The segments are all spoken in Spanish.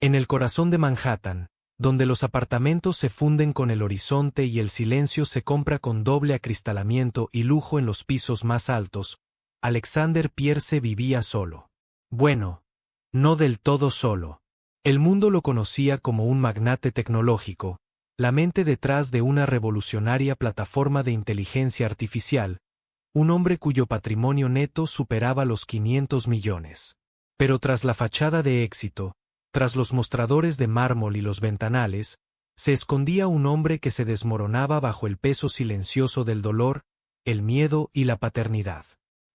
En el corazón de Manhattan, donde los apartamentos se funden con el horizonte y el silencio se compra con doble acristalamiento y lujo en los pisos más altos, Alexander Pierce vivía solo. Bueno, no del todo solo. El mundo lo conocía como un magnate tecnológico, la mente detrás de una revolucionaria plataforma de inteligencia artificial, un hombre cuyo patrimonio neto superaba los 500 millones. Pero tras la fachada de éxito, tras los mostradores de mármol y los ventanales, se escondía un hombre que se desmoronaba bajo el peso silencioso del dolor, el miedo y la paternidad.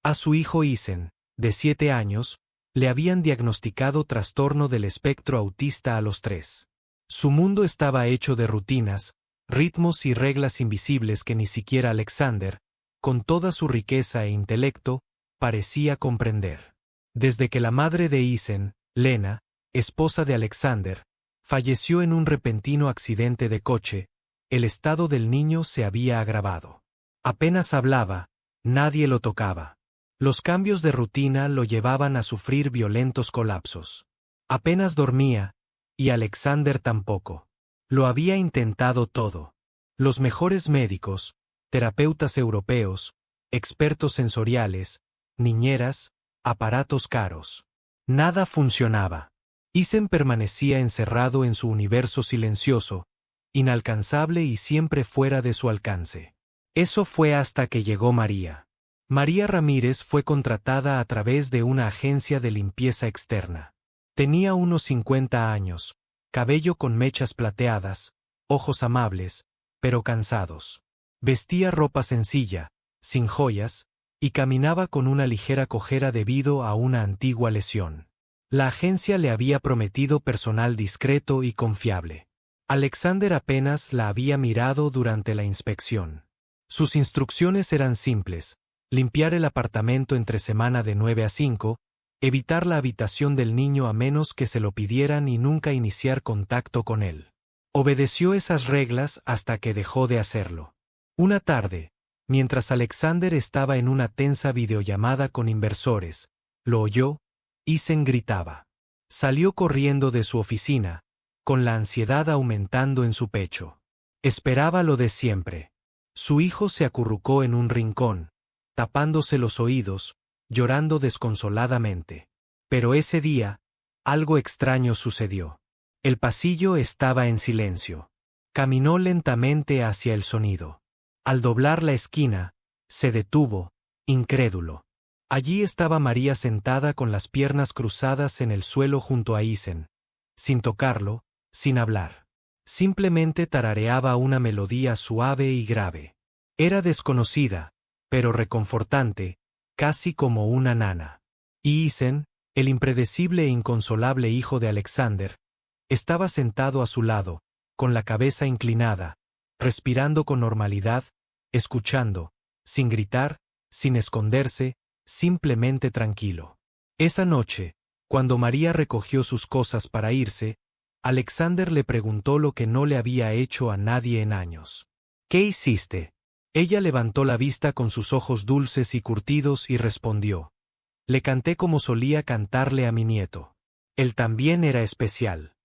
A su hijo Eason, de 7 años, le habían diagnosticado trastorno del espectro autista a los 3. Su mundo estaba hecho de rutinas, ritmos y reglas invisibles que ni siquiera Alexander, con toda su riqueza e intelecto, parecía comprender. Desde que la madre de Eason, Lena, esposa de Alexander, falleció en un repentino accidente de coche, el estado del niño se había agravado. Apenas hablaba, nadie lo tocaba. Los cambios de rutina lo llevaban a sufrir violentos colapsos. Apenas dormía, y Alexander tampoco. Lo había intentado todo. Los mejores médicos, terapeutas europeos, expertos sensoriales, niñeras, aparatos caros. Nada funcionaba. Eason permanecía encerrado en su universo silencioso, inalcanzable y siempre fuera de su alcance. Eso fue hasta que llegó María. María Ramírez fue contratada a través de una agencia de limpieza externa. Tenía unos 50 años, cabello con mechas plateadas, ojos amables, pero cansados. Vestía ropa sencilla, sin joyas, y caminaba con una ligera cojera debido a una antigua lesión. La agencia le había prometido personal discreto y confiable. Alexander apenas la había mirado durante la inspección. Sus instrucciones eran simples: limpiar el apartamento entre semana de 9 a 5, evitar la habitación del niño a menos que se lo pidieran y nunca iniciar contacto con él. Obedeció esas reglas hasta que dejó de hacerlo. Una tarde, mientras Alexander estaba en una tensa videollamada con inversores, lo oyó. Eason gritaba. Salió corriendo de su oficina, con la ansiedad aumentando en su pecho. Esperaba lo de siempre. Su hijo se acurrucó en un rincón, tapándose los oídos, llorando desconsoladamente. Pero ese día, algo extraño sucedió. El pasillo estaba en silencio. Caminó lentamente hacia el sonido. Al doblar la esquina, se detuvo, incrédulo. Allí estaba María sentada con las piernas cruzadas en el suelo junto a Eason, sin tocarlo, sin hablar. Simplemente tarareaba una melodía suave y grave. Era desconocida, pero reconfortante, casi como una nana. Y Eason, el impredecible e inconsolable hijo de Alexander, estaba sentado a su lado, con la cabeza inclinada, respirando con normalidad, escuchando, sin gritar, sin esconderse, simplemente tranquilo. Esa noche, cuando María recogió sus cosas para irse, Alexander le preguntó lo que no le había hecho a nadie en años. ¿Qué hiciste? Ella levantó la vista con sus ojos dulces y curtidos y respondió. Le canté como solía cantarle a mi nieto. Él también era especial.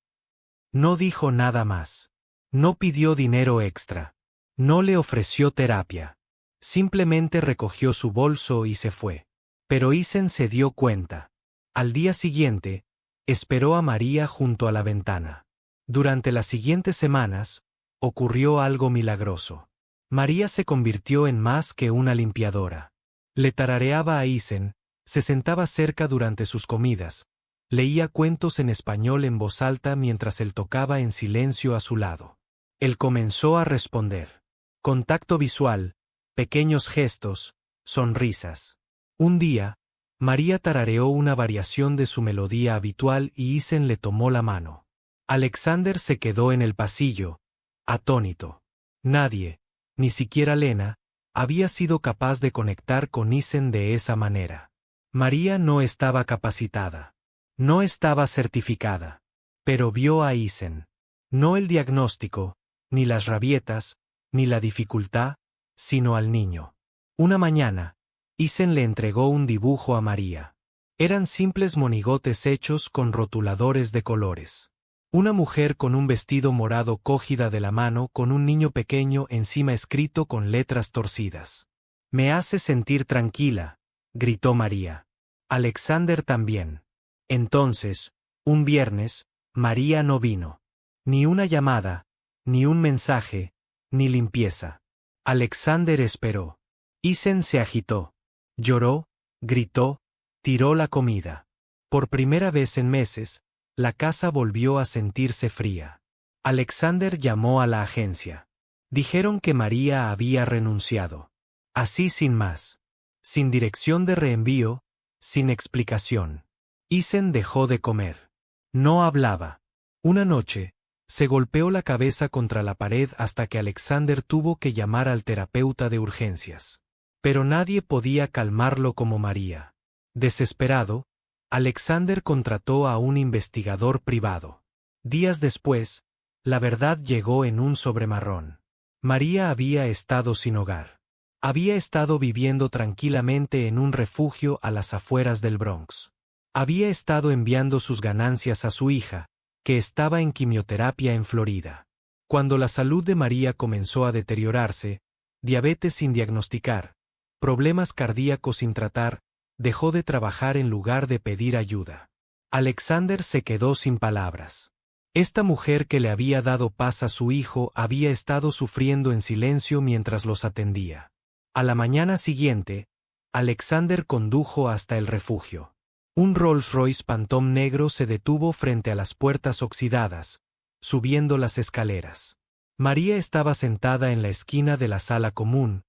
No dijo nada más. No pidió dinero extra. No le ofreció terapia. Simplemente recogió su bolso y se fue. Pero Eason se dio cuenta. Al día siguiente, esperó a María junto a la ventana. Durante las siguientes semanas, ocurrió algo milagroso. María se convirtió en más que una limpiadora. Le tarareaba a Eason, se sentaba cerca durante sus comidas, leía cuentos en español en voz alta mientras él tocaba en silencio a su lado. Él comenzó a responder. Contacto visual, pequeños gestos, sonrisas. Un día, María tarareó una variación de su melodía habitual y Eason le tomó la mano. Alexander se quedó en el pasillo, atónito. Nadie, ni siquiera Lena, había sido capaz de conectar con Eason de esa manera. María no estaba capacitada. No estaba certificada. Pero vio a Eason. No el diagnóstico, ni las rabietas, ni la dificultad, sino al niño. Una mañana, Eason le entregó un dibujo a María. Eran simples monigotes hechos con rotuladores de colores. Una mujer con un vestido morado cogida de la mano con un niño pequeño encima escrito con letras torcidas. «Me hace sentir tranquila», gritó María. Alexander también. Entonces, un viernes, María no vino. Ni una llamada, ni un mensaje, ni limpieza. Alexander esperó. Isen se agitó. Lloró, gritó, tiró la comida. Por primera vez en meses, la casa volvió a sentirse fría. Alexander llamó a la agencia. Dijeron que María había renunciado. Así sin más. Sin dirección de reenvío, sin explicación. Isen dejó de comer. No hablaba. Una noche, se golpeó la cabeza contra la pared hasta que Alexander tuvo que llamar al terapeuta de urgencias. Pero nadie podía calmarlo como María. Desesperado, Alexander contrató a un investigador privado. Días después, la verdad llegó en un sobremarrón. María había estado sin hogar. Había estado viviendo tranquilamente en un refugio a las afueras del Bronx. Había estado enviando sus ganancias a su hija, que estaba en quimioterapia en Florida. Cuando la salud de María comenzó a deteriorarse, diabetes sin diagnosticar, problemas cardíacos sin tratar, dejó de trabajar en lugar de pedir ayuda. Alexander se quedó sin palabras. Esta mujer que le había dado paz a su hijo había estado sufriendo en silencio mientras los atendía. A la mañana siguiente, Alexander condujo hasta el refugio. Un Rolls-Royce Phantom negro se detuvo frente a las puertas oxidadas, subiendo las escaleras. María estaba sentada en la esquina de la sala común,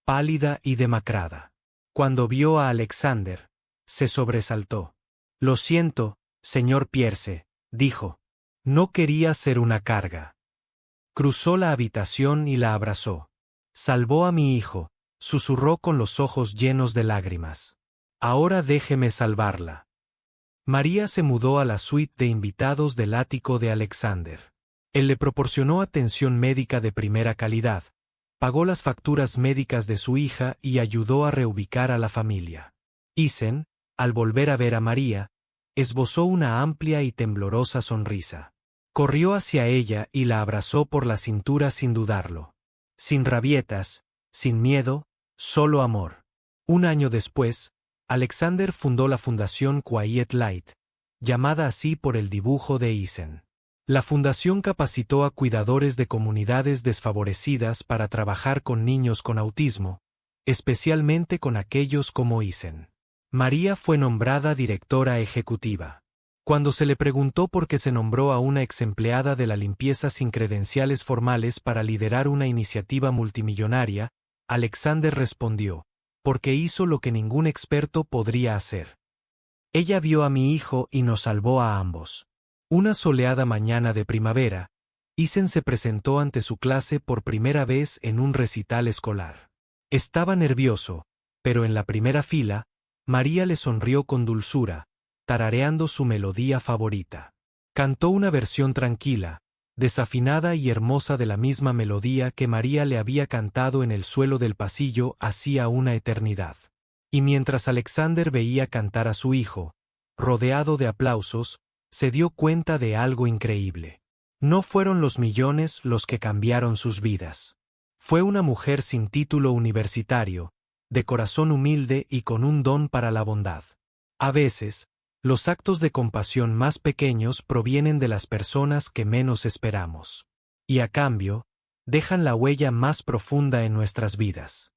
pálida y demacrada. Cuando vio a Alexander, se sobresaltó. «Lo siento, señor Pierce», dijo. «No quería ser una carga». Cruzó la habitación y la abrazó. «Salvó a mi hijo», susurró con los ojos llenos de lágrimas. «Ahora déjeme salvarla». María se mudó a la suite de invitados del ático de Alexander. Él le proporcionó atención médica de primera calidad, pagó las facturas médicas de su hija y ayudó a reubicar a la familia. Isen, al volver a ver a María, esbozó una amplia y temblorosa sonrisa. Corrió hacia ella y la abrazó por la cintura sin dudarlo. Sin rabietas, sin miedo, solo amor. Un año después, Alexander fundó la Fundación Quiet Light, llamada así por el dibujo de Isen. La fundación capacitó a cuidadores de comunidades desfavorecidas para trabajar con niños con autismo, especialmente con aquellos como Isen. María fue nombrada directora ejecutiva. Cuando se le preguntó por qué se nombró a una exempleada de la limpieza sin credenciales formales para liderar una iniciativa multimillonaria, Alexander respondió: «Porque hizo lo que ningún experto podría hacer. Ella vio a mi hijo y nos salvó a ambos». Una soleada mañana de primavera, Isen se presentó ante su clase por primera vez en un recital escolar. Estaba nervioso, pero en la primera fila, María le sonrió con dulzura, tarareando su melodía favorita. Cantó una versión tranquila, desafinada y hermosa de la misma melodía que María le había cantado en el suelo del pasillo hacía una eternidad. Y mientras Alexander veía cantar a su hijo, rodeado de aplausos, se dio cuenta de algo increíble. No fueron los millones los que cambiaron sus vidas. Fue una mujer sin título universitario, de corazón humilde y con un don para la bondad. A veces, los actos de compasión más pequeños provienen de las personas que menos esperamos. Y a cambio, dejan la huella más profunda en nuestras vidas.